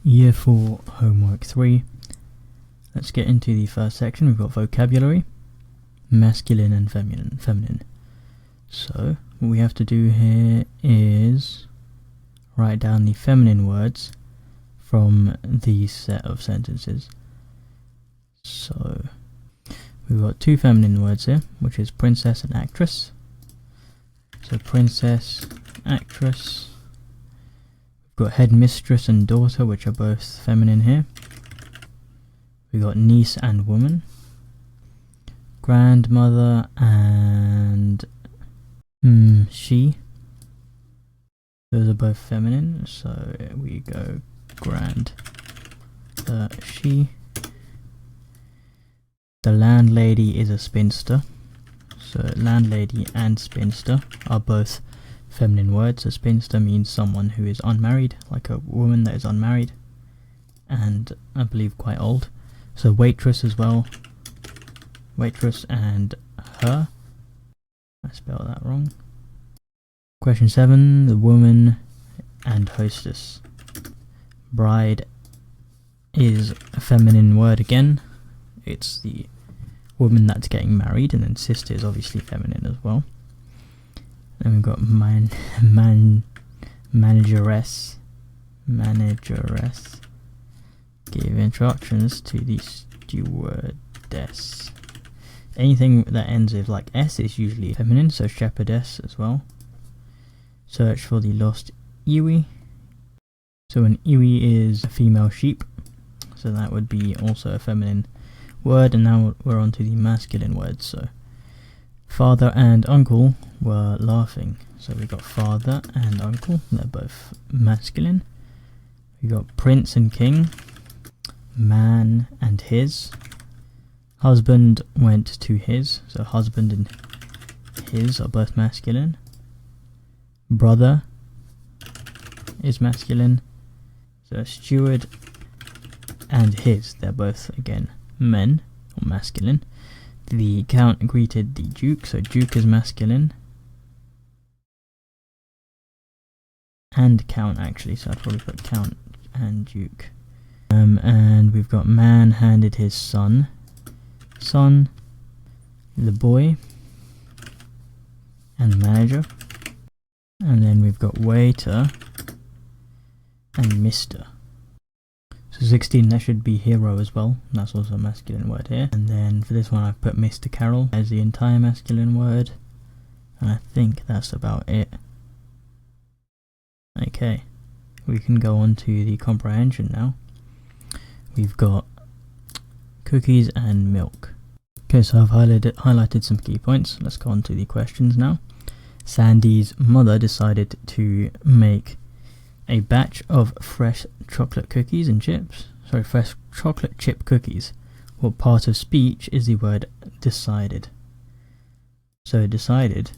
Year 4, Homework 3. Let's get into the first section. We've got vocabulary, masculine and feminine. So, what we have to do here is write down the feminine words from the set of sentences. So, we've got two feminine words here, which is princess and actress. So, princess, actress. We've got headmistress and daughter, which are both feminine here. We've got niece and woman. Grandmother and she. Those are both feminine, so we go she. The landlady is a spinster. So landlady and spinster are both feminine words. A spinster means someone who is unmarried, like a woman that is unmarried, and I believe quite old. So waitress as well. Waitress and her. I spelled that wrong. Question 7. The woman and hostess. Bride is a feminine word again. It's the woman that's getting married, and then sister is obviously feminine as well. Then we've got manageress. Manageress. Give instructions to the stewardess. Anything that ends with like S is usually feminine, so shepherdess as well. Search for the lost ewe. So an ewe is a female sheep, so that would be also a feminine word. And now we're on to the masculine words. So father and uncle were laughing. So we got father and uncle, they're both masculine. We got prince and king, man and his. Husband went to his, so husband and his are both masculine. Brother is masculine. So steward and his, they're both again men or masculine. The count greeted the duke, so duke is masculine. And count actually, so I'd probably put count and duke. And we've got man handed his son, the boy, and manager. And then we've got waiter and Mr. So 16, that should be hero as well. That's also a masculine word here. And then for this one I've put Mr. Carroll as the entire masculine word. And I think that's about it. Okay, we can go on to the comprehension now. We've got cookies and milk. Okay, so I've highlighted some key points. Let's go on to the questions now. Sandy's mother decided to make a batch of fresh chocolate cookies and chips. Sorry, fresh chocolate chip cookies. What part of speech is the word decided? So decided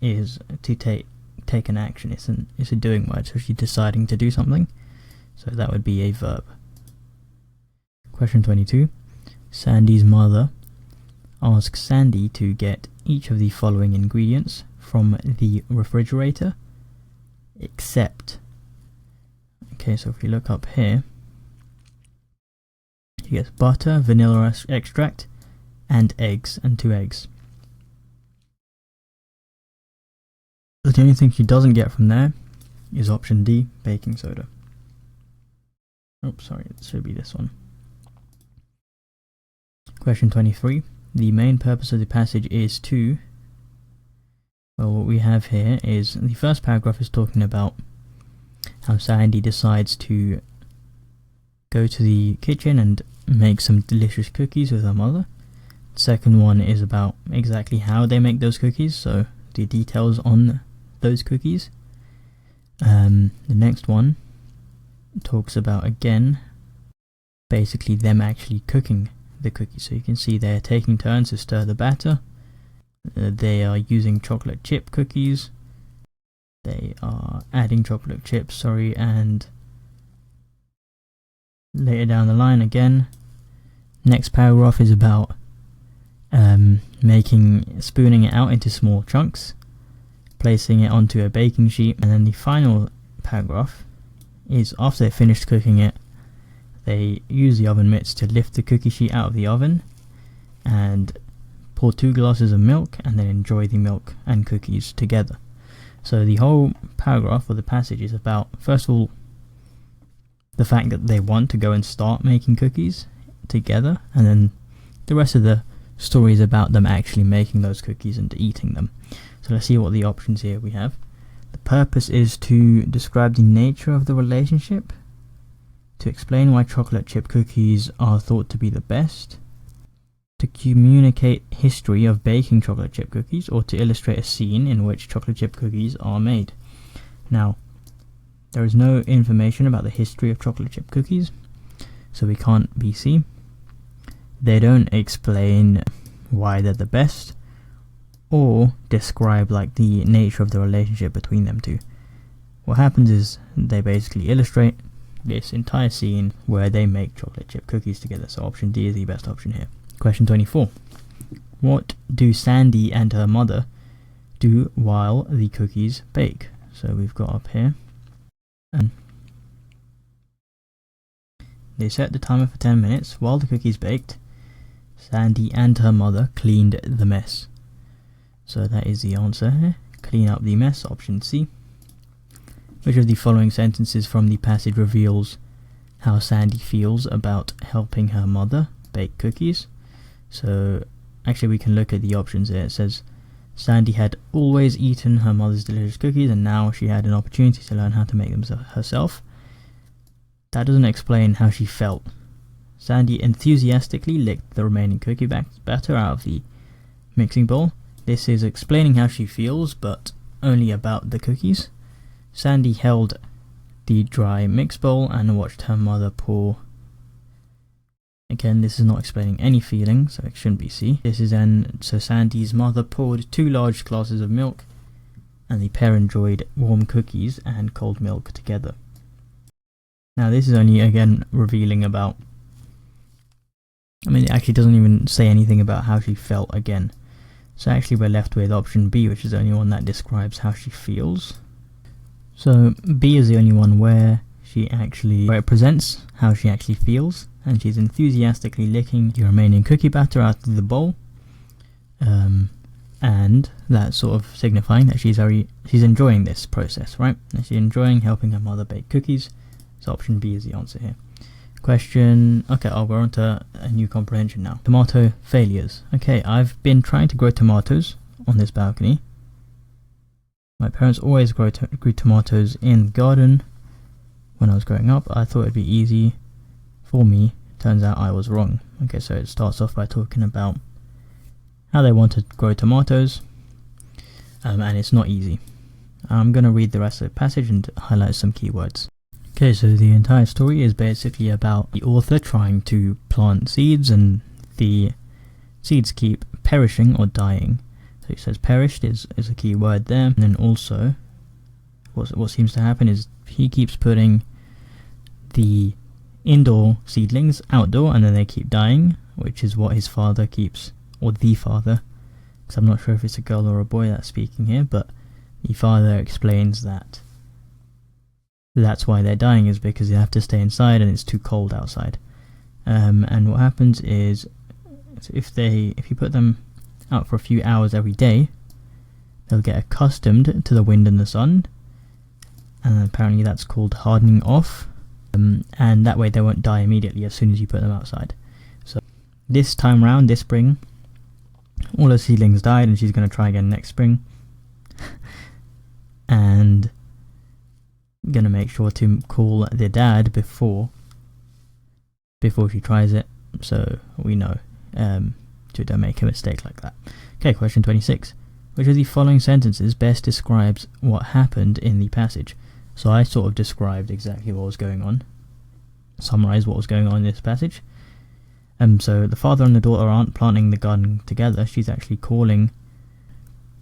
is to take an action. It's a doing word, so she's deciding to do something. So that would be a verb. Question 22. Sandy's mother asks Sandy to get each of the following ingredients from the refrigerator, except. Okay, so if we look up here, she gets butter, vanilla extract, and eggs, and 2 eggs. But the only thing she doesn't get from there is option D, baking soda. Oops, sorry, it should be this one. Question 23. The main purpose of the passage is to... Well, what we have here is the first paragraph is talking about how Sandy decides to go to the kitchen and make some delicious cookies with her mother. The second one is about exactly how they make those cookies, so the details on those cookies. The next one talks about, again, basically them actually cooking the cookies. So you can see they're taking turns to stir the batter. They are using chocolate chip cookies. They are adding chocolate chips, and later down the line again, next paragraph is about spooning it out into small chunks, placing it onto a baking sheet, and then the final paragraph is after they finished cooking it, They use the oven mitts to lift the cookie sheet out of the oven and pour 2 glasses of milk and then enjoy the milk and cookies together. So the whole paragraph or the passage is about, first of all, the fact that they want to go and start making cookies together, and then the rest of the story is about them actually making those cookies and eating them. So let's see what the options here we have. The purpose is to describe the nature of the relationship, to explain why chocolate chip cookies are thought to be the best, to communicate history of baking chocolate chip cookies, or to illustrate a scene in which chocolate chip cookies are made. Now, there is no information about the history of chocolate chip cookies, so we can't BC. They don't explain why they're the best, or describe like the nature of the relationship between them two. What happens is they basically illustrate this entire scene where they make chocolate chip cookies together. So option D is the best option here. Question 24. What do Sandy and her mother do while the cookies bake? So we've got up here, and they set the timer for 10 minutes. While the cookies baked, Sandy and her mother cleaned the mess. So that is the answer here. Clean up the mess, option C. Which of the following sentences from the passage reveals how Sandy feels about helping her mother bake cookies? So actually we can look at the options here. It says Sandy had always eaten her mother's delicious cookies and now she had an opportunity to learn how to make them herself. That doesn't explain how she felt. Sandy enthusiastically licked the remaining cookie batter out of the mixing bowl. This is explaining how she feels, but only about the cookies. Sandy held the dry mix bowl and watched her mother pour. Again, this is not explaining any feeling, so it shouldn't be C. This is so Sandy's mother poured 2 large glasses of milk, and the pair enjoyed warm cookies and cold milk together. Now this is only, again, revealing about, it actually doesn't even say anything about how she felt again. So actually we're left with option B, which is the only one that describes how she feels. So B is the only one where it presents how she actually feels, and she's enthusiastically licking the remaining cookie batter out of the bowl, and that's sort of signifying that she's enjoying this process, right? And she's enjoying helping her mother bake cookies. So option B is the answer here. Question, okay, we're on to a new comprehension now. Tomato failures. Okay, I've been trying to grow tomatoes on this balcony. My parents always grew tomatoes in the garden when I was growing up. I thought it'd be easy for me. Turns out I was wrong. Okay, so it starts off by talking about how they want to grow tomatoes, and it's not easy. I'm going to read the rest of the passage and highlight some keywords. Okay, so the entire story is basically about the author trying to plant seeds, and the seeds keep perishing or dying. So he says perished is a key word there. And then also, what seems to happen is he keeps putting the indoor seedlings outdoor, and then they keep dying, which is what his father keeps, or the father, because I'm not sure if it's a girl or a boy that's speaking here, but the father explains that that's why they're dying, is because they have to stay inside and it's too cold outside. And what happens is, if you put them out for a few hours every day, they'll get accustomed to the wind and the sun, and apparently that's called hardening off, and that way they won't die immediately as soon as you put them outside. So this time round, this spring, all her seedlings died, and she's going to try again next spring, and going to make sure to call their dad before she tries it, so we know to don't make a mistake like that. Okay, question 26. Which of the following sentences best describes what happened in the passage? So I sort of described exactly what was going on, summarised what was going on in this passage. So the father and the daughter aren't planting the garden together. She's actually calling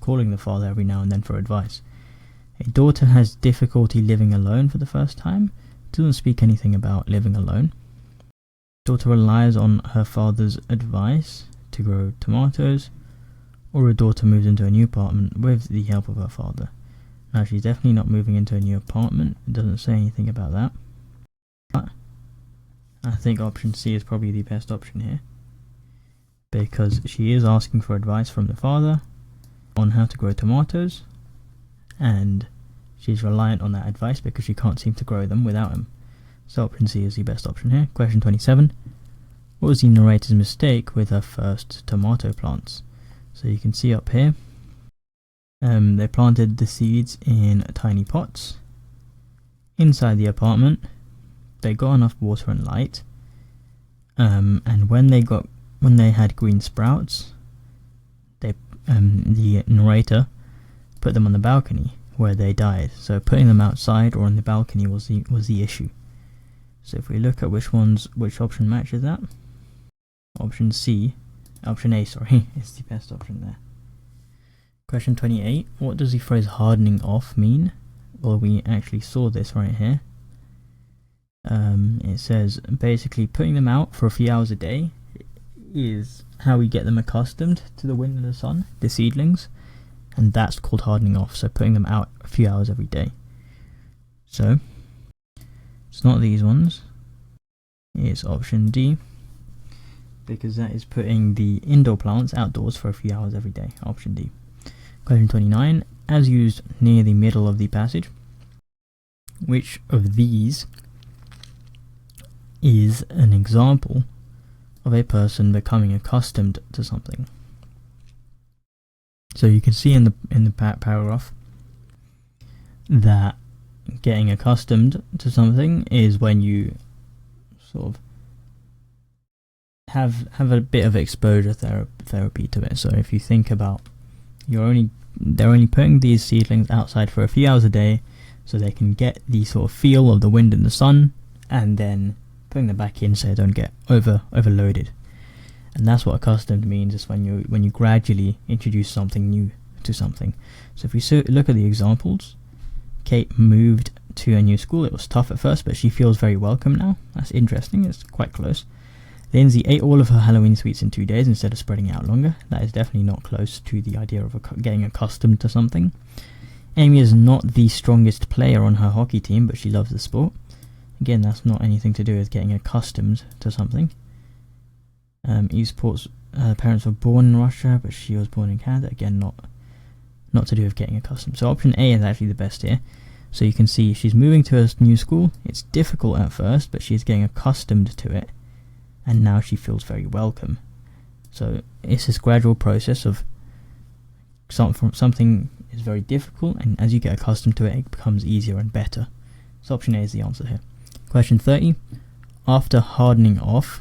the father every now and then for advice. A daughter has difficulty living alone for the first time. Doesn't speak anything about living alone. Daughter relies on her father's advice to grow tomatoes, or a daughter moves into a new apartment with the help of her father. Now she's definitely not moving into a new apartment. It doesn't say anything about that. But I think option C is probably the best option here, because she is asking for advice from the father on how to grow tomatoes, and she's reliant on that advice because she can't seem to grow them without him. So option C is the best option here. Question 27. What was the narrator's mistake with her first tomato plants? So you can see up here, they planted the seeds in tiny pots inside the apartment. They got enough water and light, and when they had green sprouts, the narrator put them on the balcony where they died. So putting them outside or on the balcony was the issue. So if we look at which option matches that, option A, sorry, is the best option there. Question 28. What does the phrase hardening off mean? Well, we actually saw this right here. It says basically putting them out for a few hours a day is how we get them accustomed to the wind and the sun, the seedlings, and that's called hardening off. So putting them out a few hours every day. So it's not these ones, it's option D, because that is putting the indoor plants outdoors for a few hours every day. Option D. Question 29. As used near the middle of the passage, which of these is an example of a person becoming accustomed to something? So you can see in the paragraph that getting accustomed to something is when you sort of have a bit of exposure therapy to it. So if you think about, they're only putting these seedlings outside for a few hours a day so they can get the sort of feel of the wind and the sun, and then putting them back in so they don't get overloaded. And that's what accustomed means, is when you gradually introduce something new to something. So if we look at the examples, Kate moved to a new school. It was tough at first, but she feels very welcome now. That's interesting. It's quite close. Lindsay ate all of her Halloween sweets in 2 days instead of spreading it out longer. That is definitely not close to the idea of getting accustomed to something. Amy is not the strongest player on her hockey team, but she loves the sport. Again, that's not anything to do with getting accustomed to something. Esport's parents were born in Russia, but she was born in Canada. Again, not to do with getting accustomed. So option A is actually the best here. So you can see she's moving to a new school. It's difficult at first, but she's getting accustomed to it, and now she feels very welcome. So it's this gradual process of something is very difficult, and as you get accustomed to it, it becomes easier and better. So option A is the answer here. Question 30. After hardening off,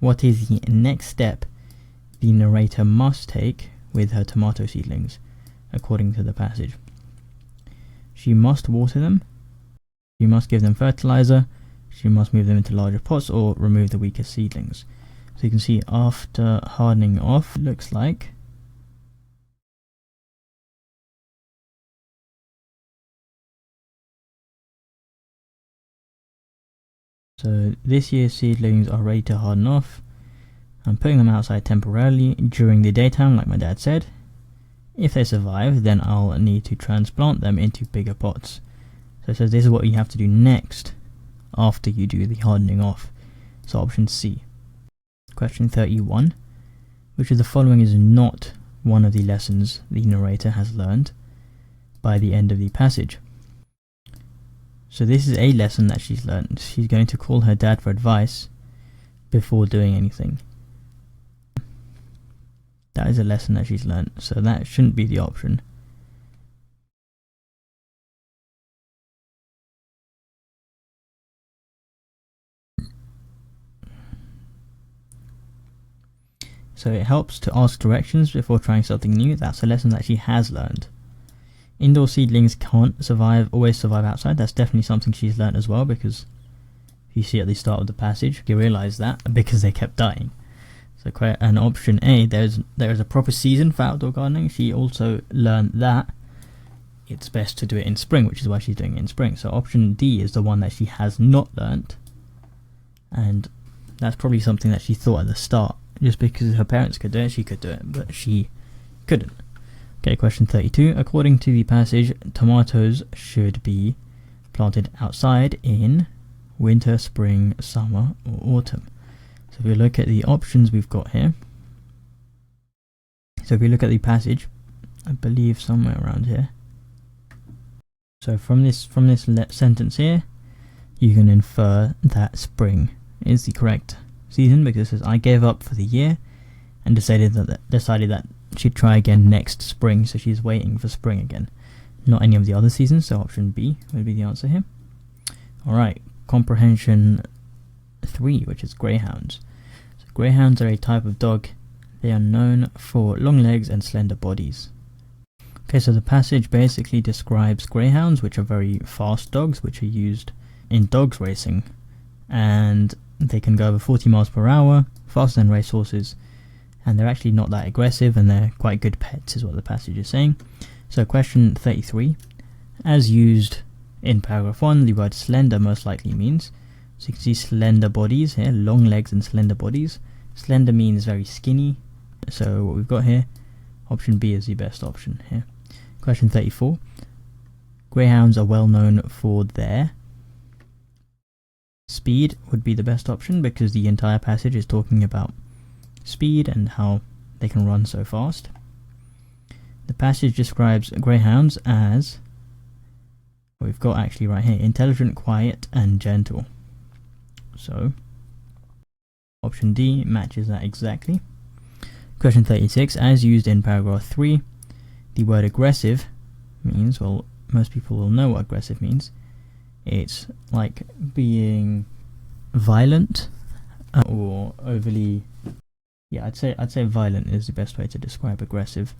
what is the next step the narrator must take with her tomato seedlings, according to the passage? She must water them, she must give them fertilizer, she must move them into larger pots, or remove the weaker seedlings. So you can see after hardening off, it looks like so this year's seedlings are ready to harden off. I'm putting them outside temporarily during the daytime, like my dad said. If they survive, then I'll need to transplant them into bigger pots. So it says this is what you have to do next after you do the hardening off. So option C. Question 31. Which of the following is not one of the lessons the narrator has learned by the end of the passage? So this is a lesson that she's learned. She's going to call her dad for advice before doing anything. That is a lesson that she's learned, so that shouldn't be the option. So it helps to ask directions before trying something new. That's a lesson that she has learned. Indoor seedlings can't always survive outside. That's definitely something she's learned as well, because if you see at the start of the passage, you realise that because they kept dying. So and option A, there is a proper season for outdoor gardening. She also learned that it's best to do it in spring, which is why she's doing it in spring. So option D is the one that she has not learnt, and that's probably something that she thought at the start. Just because her parents could do it, she could do it, but she couldn't. Okay, question 32. According to the passage, tomatoes should be planted outside in winter, spring, summer, or autumn. So if we look at the options we've got here, so if we look at the passage, I believe somewhere around here. So from this sentence here, you can infer that spring is the correct season, because it says I gave up for the year and decided that she'd try again next spring. So she's waiting for spring again, not any of the other seasons. So option B would be the answer here. All right, comprehension 3, which is greyhounds. So greyhounds are a type of dog. They are known for long legs and slender bodies. Okay, so the passage basically describes greyhounds, which are very fast dogs, which are used in dogs racing, and they can go over 40 miles per hour, faster than racehorses, and they're actually not that aggressive, and they're quite good pets, is what the passage is saying. So question 33, as used in paragraph 1, the word slender most likely means, so you can see slender bodies here, long legs and slender bodies. Slender means very skinny, so what we've got here, option B is the best option here. Question 34, greyhounds are well known for their speed would be the best option, because the entire passage is talking about speed and how they can run so fast. The passage describes greyhounds as, we've got actually right here, intelligent, quiet, and gentle. So option D matches that exactly. Question 36, as used in paragraph 3, the word aggressive means, well, most people will know what aggressive means. It's like being violent or overly, yeah, I'd say violent is the best way to describe aggressive.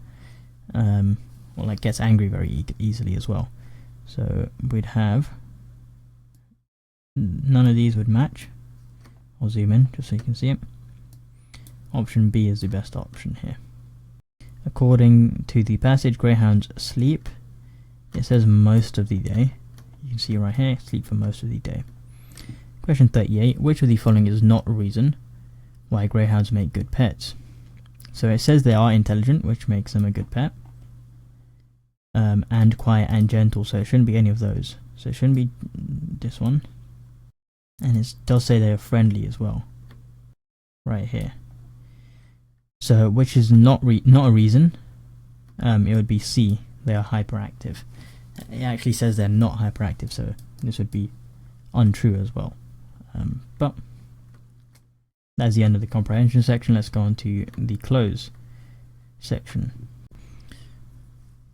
Or like gets angry very easily as well. So we'd have, none of these would match. I'll zoom in just so you can see it. Option B is the best option here. According to the passage, greyhounds sleep, it says most of the day. You can see right here, sleep for most of the day. Question 38, which of the following is not a reason why greyhounds make good pets? So it says they are intelligent, which makes them a good pet, and quiet and gentle, so it shouldn't be any of those. So it shouldn't be this one. And it does say they are friendly as well, right here. So which is not a reason, it would be C, they are hyperactive. It actually says they're not hyperactive, so this would be untrue as well. But that's the end of the comprehension section. Let's go on to the close section.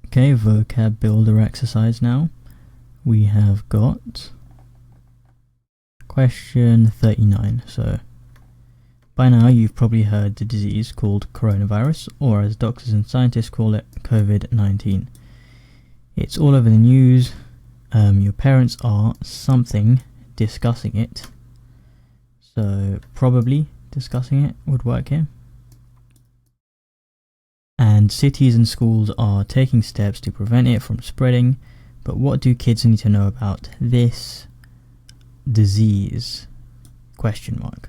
Okay, vocab builder exercise now. We have got question 39. So by now you've probably heard the disease called coronavirus, or as doctors and scientists call it, COVID-19. It's all over the news. Your parents are something discussing it. So probably discussing it would work here. And cities and schools are taking steps to prevent it from spreading. But what do kids need to know about this disease? Question mark.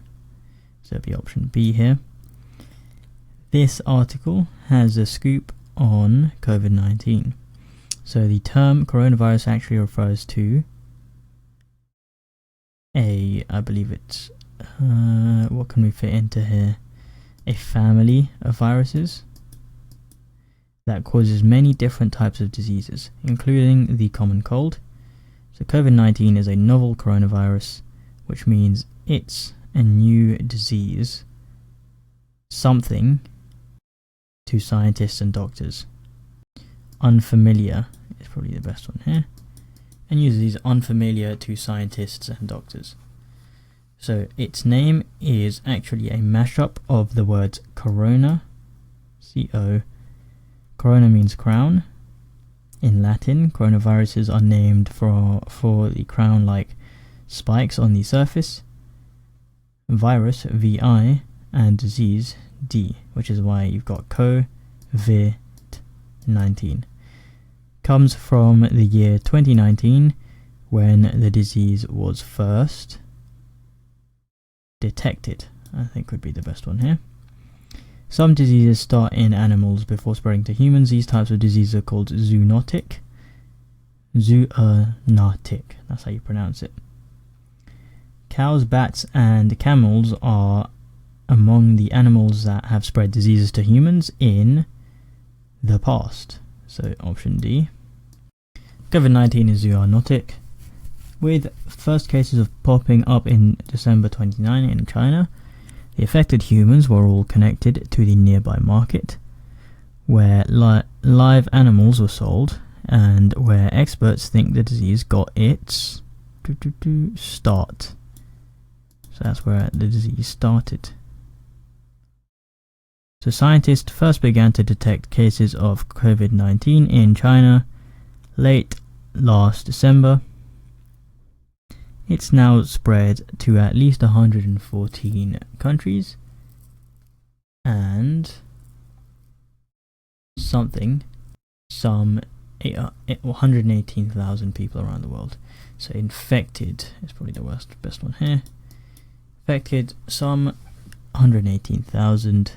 So it'll be option B here. This article has a scoop on COVID-19. So the term coronavirus actually refers to I believe it's, what can we fit into here? A family of viruses that causes many different types of diseases, including the common cold. So COVID-19 is a novel coronavirus, which means it's a new disease, something to scientists and doctors. Unfamiliar is probably the best one here, and uses unfamiliar to scientists and doctors. So its name is actually a mashup of the words corona, C-O. Corona means crown. In Latin, coronaviruses are named for the crown-like spikes on the surface. Virus, V-I, and disease, D, which is why you've got COVID-19. Comes from the year 2019, when the disease was first detected, I think would be the best one here. Some diseases start in animals before spreading to humans. These types of diseases are called zoonotic. Zoonotic, that's how you pronounce it. Cows, bats, and camels are among the animals that have spread diseases to humans in the past. So option D. COVID-19 is zoonotic, with first cases of popping up in December 29 in China. The affected humans were all connected to the nearby market, where live animals were sold, and where experts think the disease got its start. So that's where the disease started. So scientists first began to detect cases of COVID-19 in China late last December. It's now spread to at least 114 countries and some 118,000 people around the world. So infected is probably the best one here. Infected some 118,000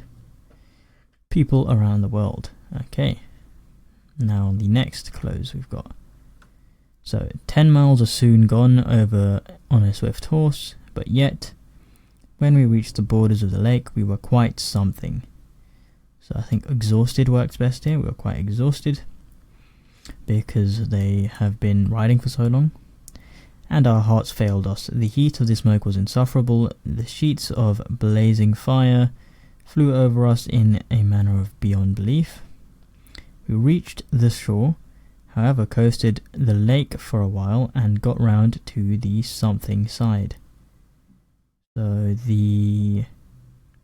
people around the world. Okay, now on the next close we've got, so 10 miles are soon gone over on a swift horse, but yet when we reached the borders of the lake we were quite something. So I think exhausted works best here. We were quite exhausted because they have been riding for so long, and our hearts failed us. The heat of the smoke was insufferable. The sheets of blazing fire flew over us in a manner of beyond belief. We reached the shore, however, coasted the lake for a while and got round to the something side. So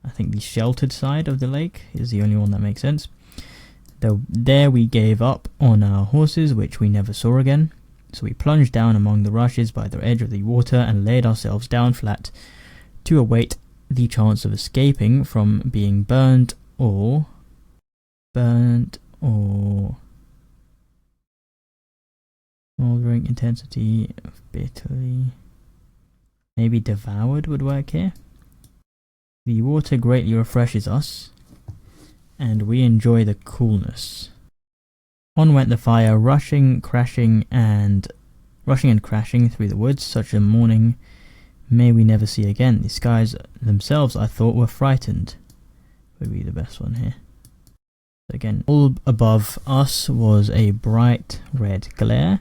I think the sheltered side of the lake is the only one that makes sense. There we gave up on our horses, which we never saw again. So we plunged down among the rushes by the edge of the water and laid ourselves down flat to await the chance of escaping from being burnt or smoldering intensity of bitterly. Maybe devoured would work here. The water greatly refreshes us, and we enjoy the coolness. On went the fire, rushing and crashing through the woods. Such a morning may we never see again. The skies themselves, I thought, were frightened. Would be the best one here. Again, all above us was a bright red glare.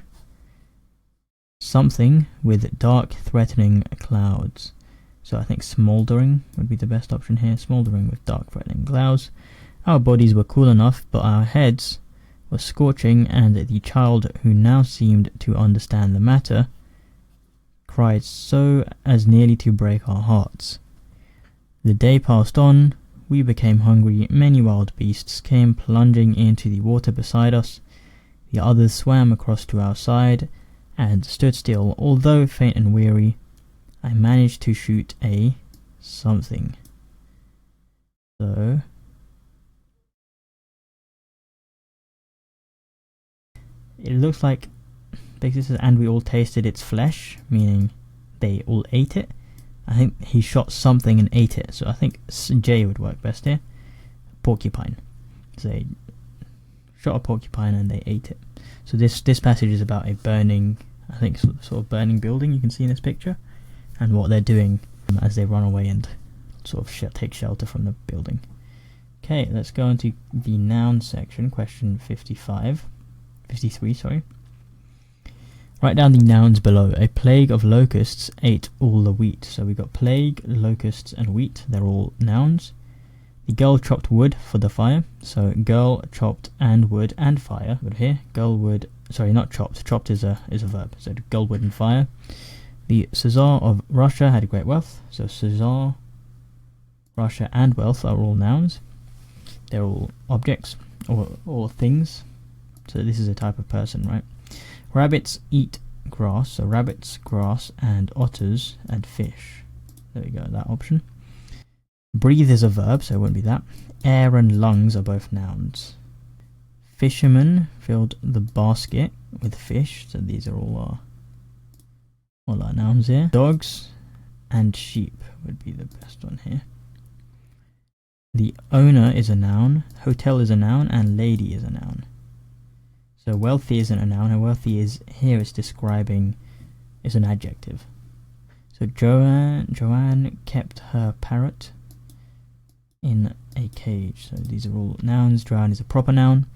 Something with dark, threatening clouds. So I think smouldering would be the best option here. Smouldering with dark, threatening clouds. Our bodies were cool enough, but our heads were scorching, and the child, who now seemed to understand the matter, cried so as nearly to break our hearts. The day passed on. We became hungry. Many wild beasts came plunging into the water beside us. The others swam across to our side and stood still. Although faint and weary, I managed to shoot a something. So it looks like basically says, and we all tasted its flesh, meaning they all ate it. I think he shot something and ate it, so I think J would work best here. Porcupine. So they shot a porcupine and they ate it. So this passage is about a burning, I think sort of burning building you can see in this picture, and what they're doing as they run away and sort of take shelter from the building. Okay, let's go into the noun section, question 53, sorry. Write down the nouns below. A plague of locusts ate all the wheat. So we got plague, locusts, and wheat. They're all nouns. The girl chopped wood for the fire. So girl chopped and wood and fire. But here, girl wood. Sorry, not chopped. Chopped is a verb. So girl wood and fire. The Tsar of Russia had great wealth. So Tsar, Russia, and wealth are all nouns. They're all objects or things. So this is a type of person, right? Rabbits eat grass, so rabbits, grass, and otters and fish. There we go, that option. Breathe is a verb, so it wouldn't be that. Air and lungs are both nouns. Fisherman filled the basket with fish, so these are all our nouns here. Dogs and sheep would be the best one here. The owner is a noun, hotel is a noun, and lady is a noun. So wealthy isn't a noun, and wealthy is here is describing, is an adjective. So Joanne kept her parrot in a cage. So these are all nouns. Joanne is a proper noun.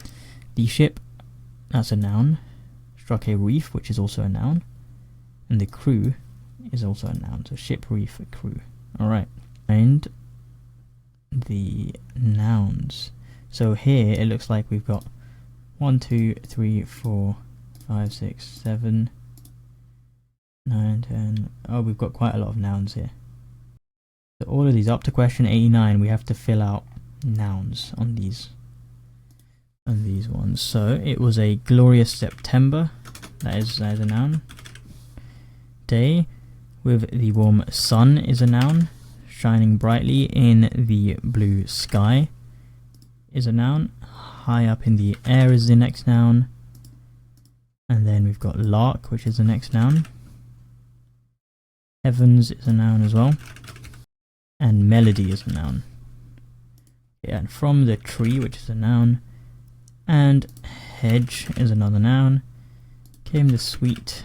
The ship, that's a noun. Struck a reef, which is also a noun. And the crew is also a noun. So ship, reef, crew. Alright. And the nouns. So here it looks like we've got 1, 2, 3, 4, 5, 6, 7, 9, 10. Oh, we've got quite a lot of nouns here. So all of these up to question 89, we have to fill out nouns on these ones. So it was a glorious September. That is a noun. Day with the warm sun is a noun. Shining brightly in the blue sky is a noun. High up in the air is the next noun. And then we've got lark, which is the next noun. Heavens is a noun as well. And melody is a noun. Yeah, and from the tree, which is a noun. And hedge is another noun. Came the sweet.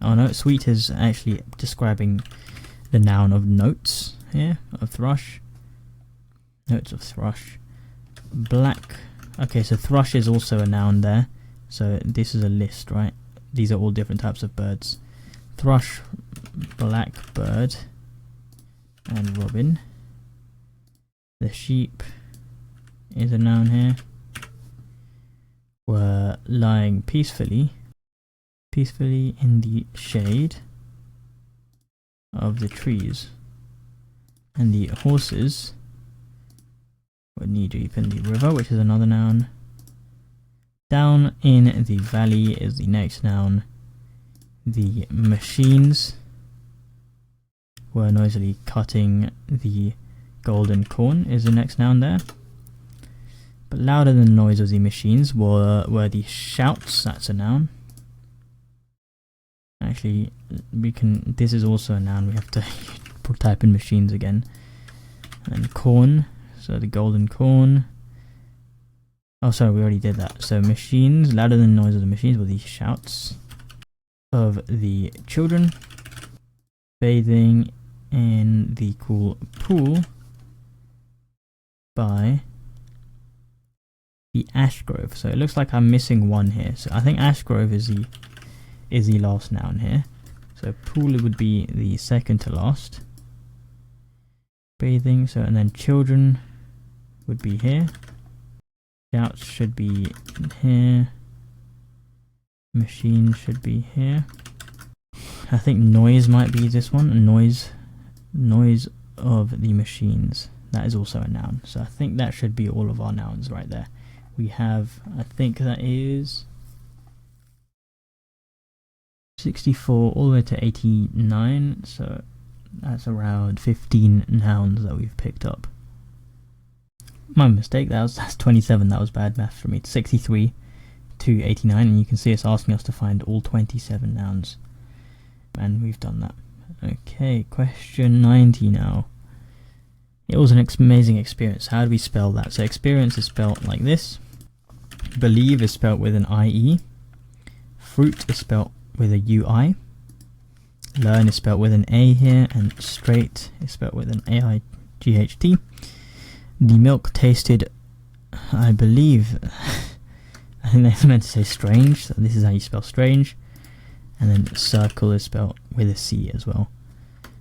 Oh no, sweet is actually describing the noun of notes here, of thrush. Notes of thrush. Black. Okay, so thrush is also a noun there. So this is a list, right? These are all different types of birds. Thrush, blackbird, and robin. The sheep is a noun here. Were lying peacefully in the shade of the trees. And the horses were knee deep in the river, which is another noun. Down in the valley is the next noun. The machines were noisily cutting the golden corn is the next noun there. But louder than the noise of the machines were the shouts. That's a noun. Actually, this is also a noun. We have to type in machines again. And corn, so the golden corn. Oh, sorry, we already did that. So machines, louder than the noise of the machines were the shouts of the children. Bathing in the cool pool by the ash grove. So it looks like I'm missing one here. So I think ash grove is the last noun here. So pool would be the second to last. Bathing, so and then children would be here. Shouts should be here. Machine should be here. I think noise might be this one. Noise of the machines. That is also a noun. So I think that should be all of our nouns right there. We have, I think that is 64 all the way to 89. So that's around 15 nouns that we've picked up. My mistake, that's 27, that was bad math for me. 63 to 89, and you can see it's asking us to find all 27 nouns. And we've done that. Okay, question 90 now. It was an amazing experience. How do we spell that? So experience is spelled like this. Believe is spelled with an IE. Fruit is spelled with a UI. Learn is spelled with an A here, and straight is spelled with an AIGHT. The milk tasted, I believe, I think that's meant to say strange, so this is how you spell strange. And then circle is spelled with a C as well.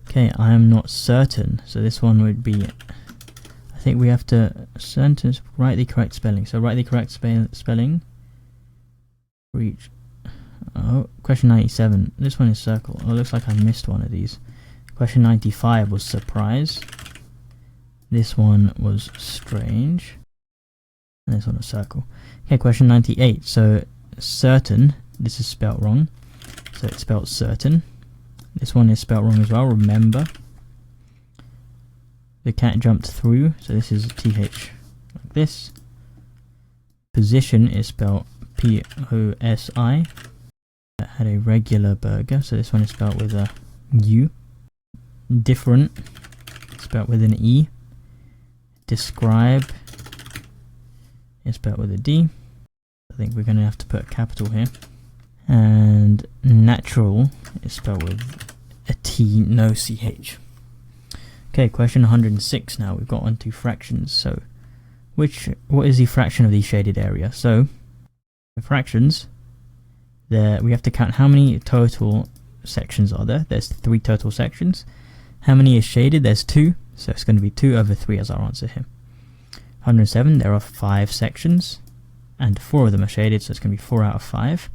Okay, I am not certain, so this one would be, I think we have to sentence, write the correct spelling. So write the correct spelling for each. Oh, question 97, this one is circle. Oh, it looks like I missed one of these. Question 95 was surprise. This one was strange. And this one was circle. Okay, question 98. So certain, this is spelt wrong. So it's spelt certain. This one is spelt wrong as well, remember. The cat jumped through, so this is TH like this. Position is spelt POSI. That had a regular burger, so this one is spelt with a U. Different, spelt with an E. Describe is spelled with a D. I think we're going to have to put a capital here. And natural is spelled with a T, no CH. Okay, question 106 now. We've got onto fractions. So, what is the fraction of the shaded area? So, the fractions, we have to count how many total sections are there. There's 3 total sections. How many is shaded? There's 2. So it's going to be 2 over 3 as our answer here. 107, there are 5 sections, and 4 of them are shaded, so it's going to be 4 out of 5.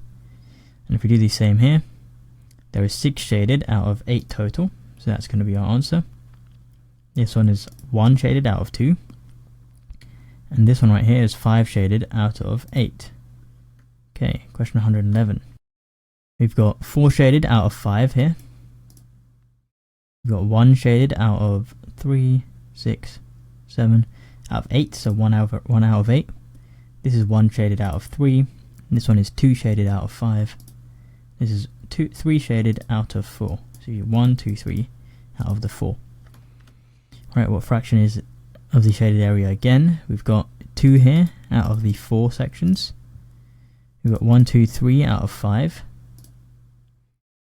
And if we do the same here, there is 6 shaded out of 8 total, so that's going to be our answer. This one is 1 shaded out of 2, and this one right here is 5 shaded out of 8. Okay, question 111. We've got 4 shaded out of 5 here. We've got 1 shaded out of 3, 6, 7, out of 8, so 1 out of 8. This is 1 shaded out of 3. This one is 2 shaded out of 5. This is 3 shaded out of 4. So you 1, 2, 3 out of the 4. Right, what fraction is of the shaded area again? We've got 2 here out of the 4 sections. We've got 1, 2, 3 out of 5.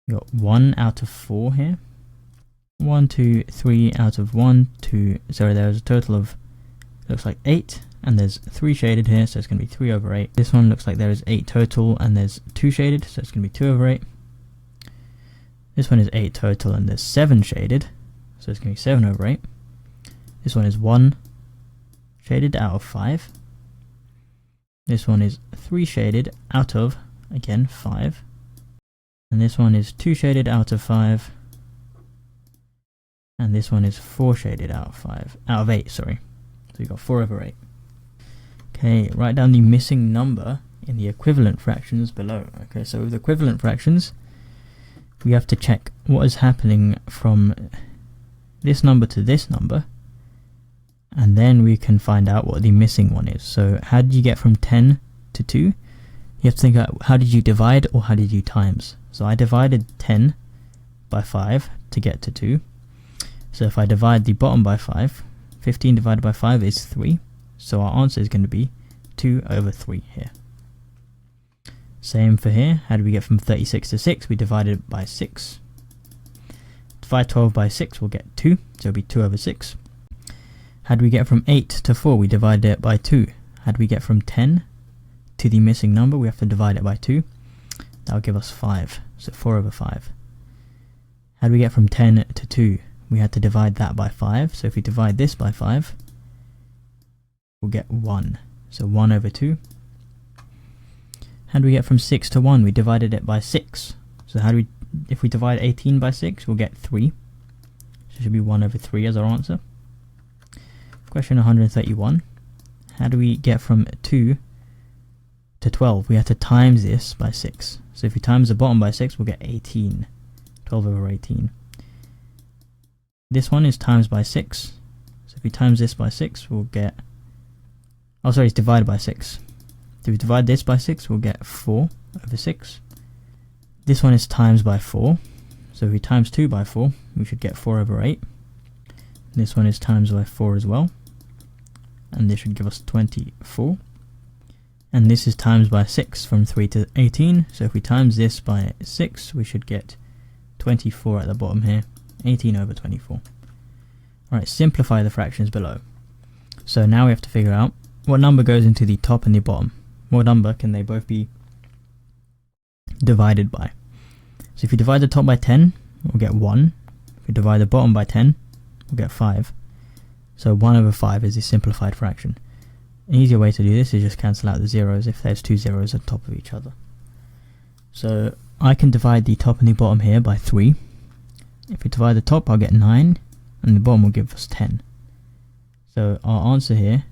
We've got 1 out of 4 here. 1, 2, 3 out of 1, 2, sorry, there's a total of, looks like 8, and there's 3 shaded here, so it's going to be 3 over 8. This one looks like there is 8 total, and there's 2 shaded, so it's going to be 2 over 8. This one is 8 total, and there's 7 shaded, so it's going to be 7 over 8. This one is 1 shaded out of 5. This one is 3 shaded out of, again, 5. And this one is 2 shaded out of 5. And this one is 4 shaded out of 8, sorry. So you've got 4 over 8. Okay, write down the missing number in the equivalent fractions below. Okay, so with equivalent fractions, we have to check what is happening from this number to this number, and then we can find out what the missing one is. So how did you get from 10 to 2? You have to think about how did you divide or how did you times. So I divided 10 by 5 to get to 2. So if I divide the bottom by 5, 15 divided by 5 is 3. So our answer is going to be 2 over 3 here. Same for here. How do we get from 36 to 6? We divided it by 6. Divide 12 by 6, we'll get 2. So it'll be 2 over 6. How do we get from 8 to 4? We divided it by 2. How do we get from 10 to the missing number? We have to divide it by 2. That will give us 5. So 4 over 5. How do we get from 10 to 2? We had to divide that by 5, so if we divide this by 5, we'll get 1, so 1 over 2. How do we get from 6 to 1? We divided it by 6, so if we divide 18 by 6, we'll get 3, so it should be 1 over 3 as our answer. Question 131, how do we get from 2 to 12? We have to times this by 6, so if we times the bottom by 6, we'll get 18, 12 over 18. This one is times by 6, so if we times this by 6, we'll get, oh sorry, it's divided by 6. So if we divide this by 6, we'll get 4 over 6. This one is times by 4, so if we times 2 by 4, we should get 4 over 8. This one is times by 4 as well, and this should give us 24. And this is times by 6 from 3 to 18, so if we times this by 6, we should get 24 at the bottom here. 18 over 24. Alright, simplify the fractions below. So now we have to figure out what number goes into the top and the bottom. What number can they both be divided by? So if you divide the top by 10, we'll get 1. If we divide the bottom by 10, we'll get 5. So 1 over 5 is the simplified fraction. An easier way to do this is just cancel out the zeros if there's 2 zeros on top of each other. So I can divide the top and the bottom here by 3. If we divide the top, I'll get 9, and the bottom will give us 10. So our answer here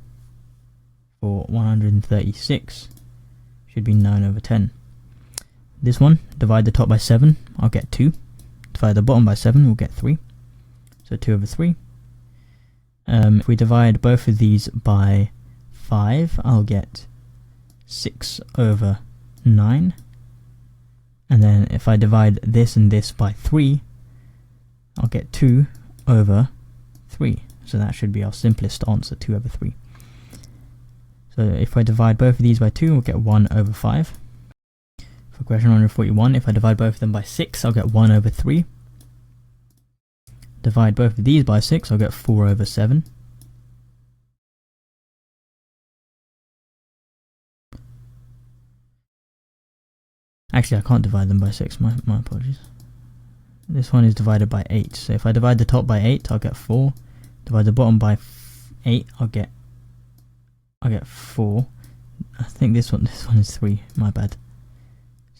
for 136 should be 9 over 10. This one, divide the top by 7, I'll get 2. Divide the bottom by 7, we'll get 3. So 2 over 3. If we divide both of these by 5, I'll get 6 over 9. And then if I divide this and this by 3, I'll get 2 over 3. So that should be our simplest answer, 2 over 3. So if I divide both of these by 2, we'll get 1 over 5. For question 141, if I divide both of them by 6, I'll get 1 over 3. divide both of these by 6, I'll get 4 over 7. Actually, I can't divide them by 6, my apologies. This one is divided by 8, so if I divide the top by 8, I'll get 4. Divide the bottom by 8, I'll get 4. I think this one is 3, my bad.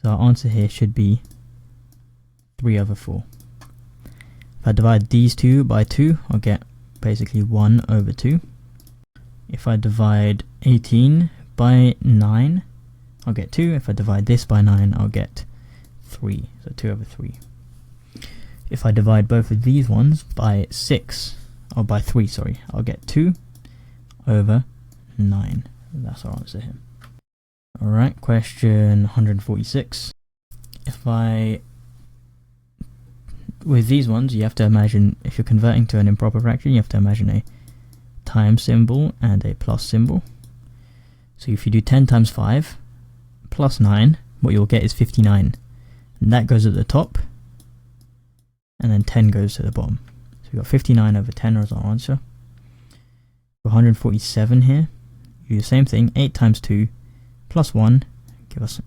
So our answer here should be 3 over 4. If I divide these two by 2, I'll get basically 1 over 2. If I divide 18 by 9, I'll get 2. If I divide this by 9, I'll get 3. So 2 over 3. If I divide both of these ones by 6, or by 3, sorry, I'll get 2 over 9. That's our answer here. Alright, question 146. With these ones, you have to imagine, if you're converting to an improper fraction, you have to imagine a times symbol and a plus symbol. So if you do 10 times 5 plus 9, what you'll get is 59. And that goes at the top, and then 10 goes to the bottom. So we've got 59 over 10 as our answer. 147 here, you do the same thing, 8 times 2 plus 1, give us,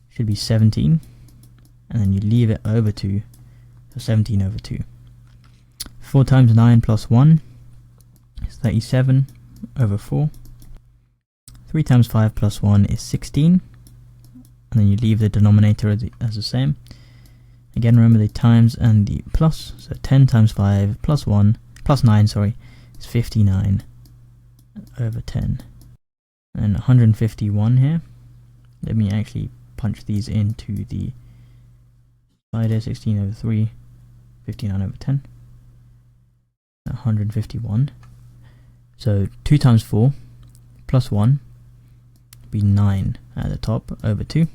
should be 17. And then you leave it over 2, so 17 over 2. 4 times 9 plus 1 is 37 over 4. 3 times 5 plus 1 is 16. And then you leave the denominator as the same. Again, remember the times and the plus, so 10 times 5 plus 1, plus 9, sorry, is 59 over 10. And 151 here. Let me actually punch these into the divider. 16 over 3, 59 over 10. 151. So 2 times 4 plus 1 would be 9 at the top over 2.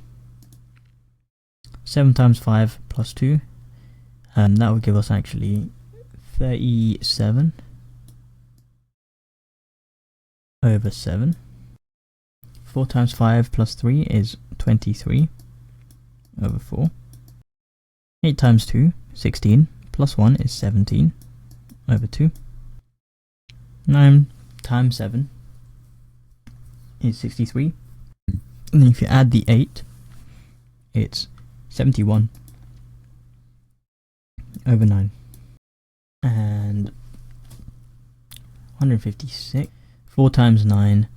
7 times 5 plus 2, and that would give us actually 37 over 7. 4 times 5 plus 3 is 23 over 4. 8 times 2, 16, plus 1 is 17 over 2. 9 times 7 is 63. And then if you add the 8, it's 71 over 9. And 156. 4 times 9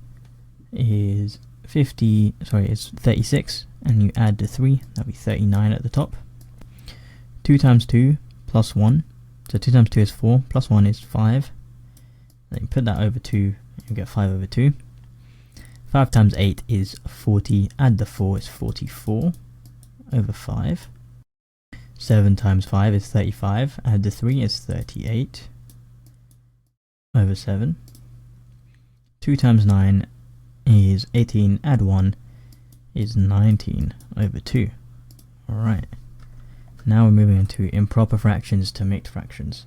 is 36, and you add the 3, that'll be 39 at the top. 2 times 2 plus 1, so 2 times 2 is 4, plus 1 is 5. Then you put that over 2, you get 5 over 2. 5 times 8 is 40, add the 4 is 44 over 5. 7 times 5 is 35, add the 3 is 38 over 7. 2 times 9 is 18, add 1 is 19 over 2. Alright, now we're moving on to improper fractions to mixed fractions.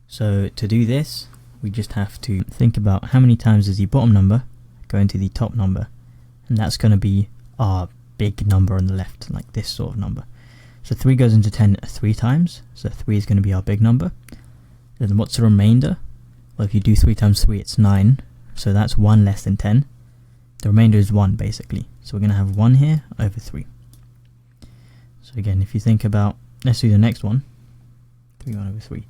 So to do this, we just have to think about how many times does the bottom number go into the top number, and that's going to be our big number on the left, like this sort of number. So 3 goes into 10 3 times, so 3 is going to be our big number. Then what's the remainder? Well, if you do 3 times 3, it's 9, so that's 1 less than 10. The remainder is 1 basically, so we're going to have 1 here over 3. So again, if you think about, let's do the next one, 1 over 3.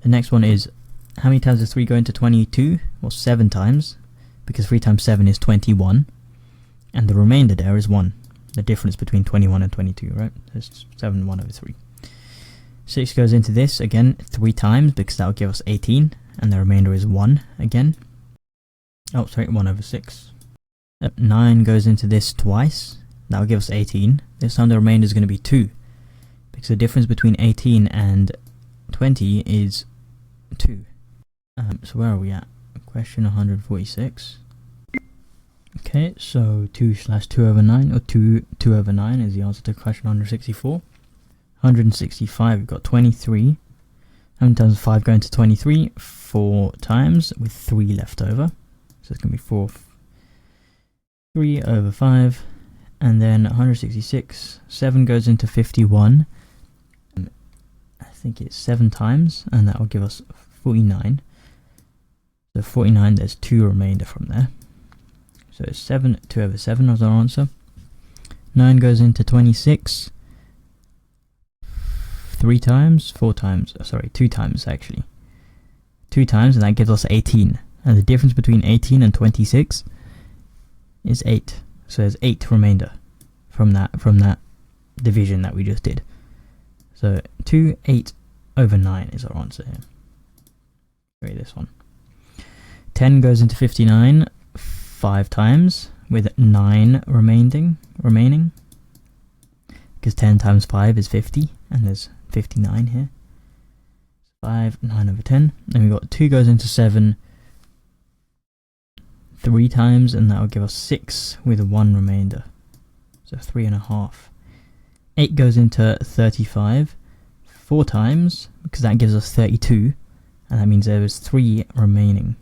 The next one is, how many times does 3 go into 22? Well, 7 times, because 3 times 7 is 21, and the remainder there is 1. The difference between 21 and 22, right? There's 7, 1 over 3. 6 goes into this, again, 3 times, because that will give us 18, and the remainder is 1 again. Oh, sorry, 1 over 6. 9 goes into this twice, that will give us 18. This time the remainder is going to be 2, because the difference between 18 and 20 is 2. So where are we at? Question 146. Okay, so 2/2 over 9, or 2 over 9 is the answer to question 164. 165, we've got 23. How many times 5 go into 23? 4 times, with 3 left over. So it's going to be 3 over 5. And then 166, 7 goes into 51. think it's 7 times, and that will give us 49. So 49, there's 2 remainder from there. So it's 7, 2 over 7 was our answer. 9 goes into 26. 3 times, 4 times, sorry, 2 times actually. 2 times, and that gives us 18. And the difference between 18 and 26 is 8. So there's 8 remainder from that division that we just did. So 2, 8 over 9 is our answer here. Great, this one. 10 goes into 59 5 times with 9 remaining. Because 10 times 5 is 50, and there's 59 here. 5, 9 over 10. Then we got 2 goes into 7 3 times, and that will give us 6 with 1 remainder. So 3.5. 8 goes into 35 4 times, because that gives us 32, and that means there was 3 remaining.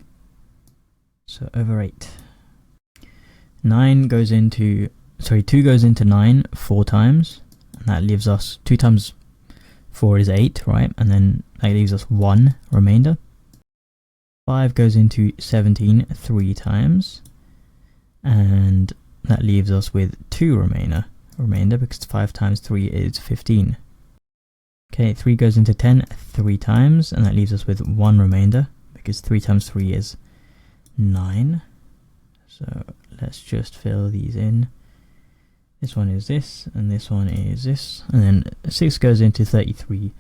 So over 8. 2 goes into 9 4 times, and that leaves us 2 times 4 is 8, right? And then that leaves us 1 remainder. 5 goes into 17 3 times, and that leaves us with 2 remainder because 5 times 3 is 15. Okay, 3 goes into 10 3 times, and that leaves us with 1 remainder because 3 times 3 is 9. So let's just fill these in. This one is this, and this one is this, and then 6 goes into 33.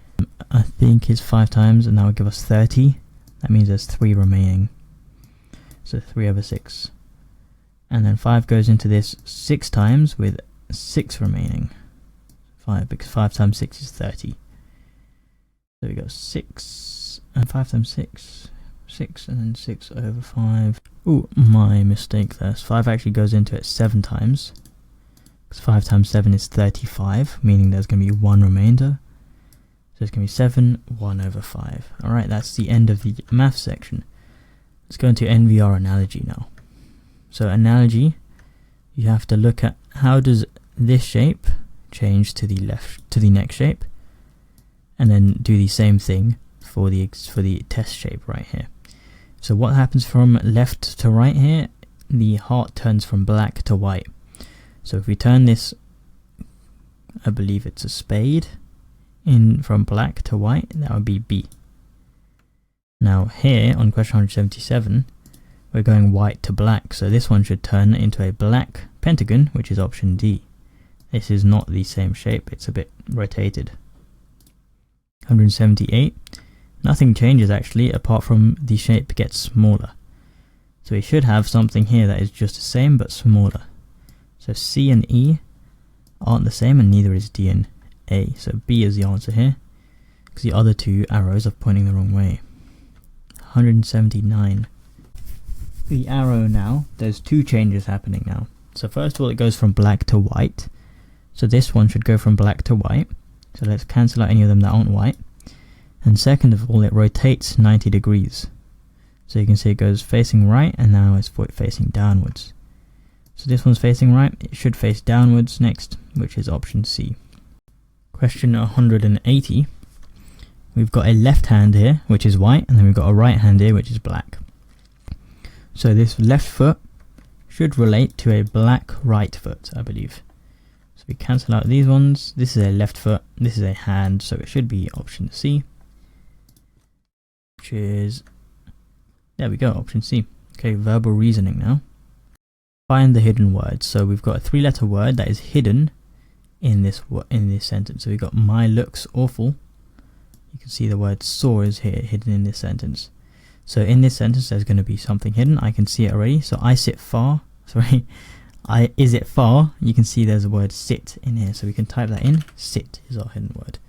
I think is 5 times, and that would give us 30. That means there's 3 remaining. So 3 over 6. And then 5 goes into this 6 times with 6 remaining. 5, because 5 times 6 is 30. So we got 6, and 5 times 6, 6, and then 6 over 5. Ooh, my mistake there. 5 actually goes into it 7 times. Because 5 times 7 is 35, meaning there's going to be 1 remainder. So it's going to be 7, 1 over 5. Alright, that's the end of the math section. Let's go into NVR analogy now. So analogy, you have to look at how does this shape change to the next shape, and then do the same thing for the test shape right here. So what happens from left to right here? The heart turns from black to white. So if we turn this, I believe it's a spade, in from black to white, that would be B. Now here on question 177, we're going white to black, so this one should turn into a black pentagon, which is option D. This is not the same shape, it's a bit rotated. 178, nothing changes actually, apart from the shape gets smaller. So we should have something here that is just the same but smaller. So C and E aren't the same, and neither is D and A. So B is the answer here, because the other 2 arrows are pointing the wrong way. 179. The arrow now, there's 2 changes happening now. So first of all, it goes from black to white. So this one should go from black to white. So let's cancel out any of them that aren't white. And second of all, it rotates 90 degrees. So you can see it goes facing right, and now it's facing downwards. So this one's facing right, it should face downwards next, which is option C. Question 180. We've got a left hand here, which is white, and then we've got a right hand here, which is black. So this left foot should relate to a black right foot, I believe. So we cancel out these ones. This is a left foot, this is a hand, so it should be option C. Which is, there we go, option C. Okay, verbal reasoning now. Find the hidden word. So we've got a 3-letter word that is hidden in this sentence. So we've got my looks awful. You can see the word saw is here, hidden in this sentence. So in this sentence there's going to be something hidden. I can see it already. So I sit far. Sorry. Is it far? You can see there's a word sit in here. So we can type that in. Sit is our hidden word.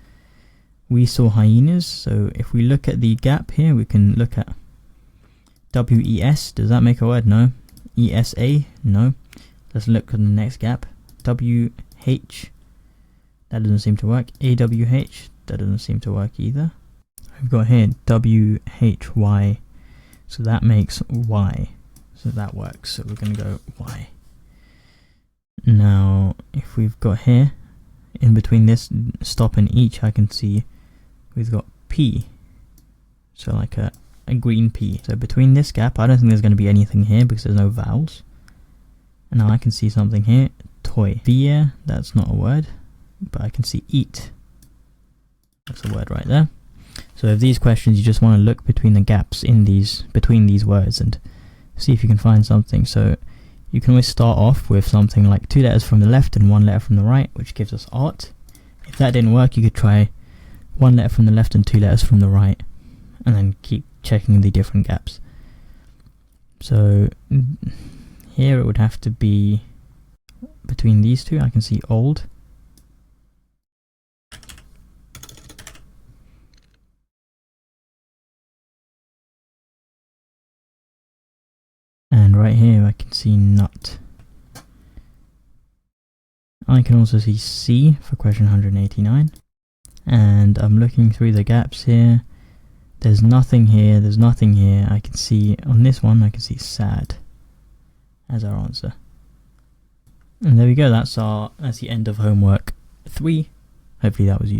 We saw hyenas. So if we look at the gap here, we can look at WES. Does that make a word? No. ESA? No. Let's look at the next gap. WH. That doesn't seem to work. AWH. That doesn't seem to work either. We've got here WHY. So that makes Y. So that works. So we're going to go Y. Now, if we've got here, in between this stop and each, I can see we've got P. So like a green P. So between this gap, I don't think there's going to be anything here because there's no vowels. And now I can see something here. Toy. Beer, that's not a word. But I can see eat. That's a word right there. So if these questions, you just want to look between the gaps in between these words and see if you can find something. So you can always start off with something like 2 letters from the left and 1 letter from the right, which gives us art. If that didn't work, you could try 1 letter from the left and 2 letters from the right, and then keep checking the different gaps. So here it would have to be between these two. I can see old. And right here I can see nut. I can also see C for question 189. And I'm looking through the gaps here. There's nothing here, there's nothing here. I can see, on this one, I can see sad as our answer. And there we go, that's the end of homework 3. Hopefully that was useful.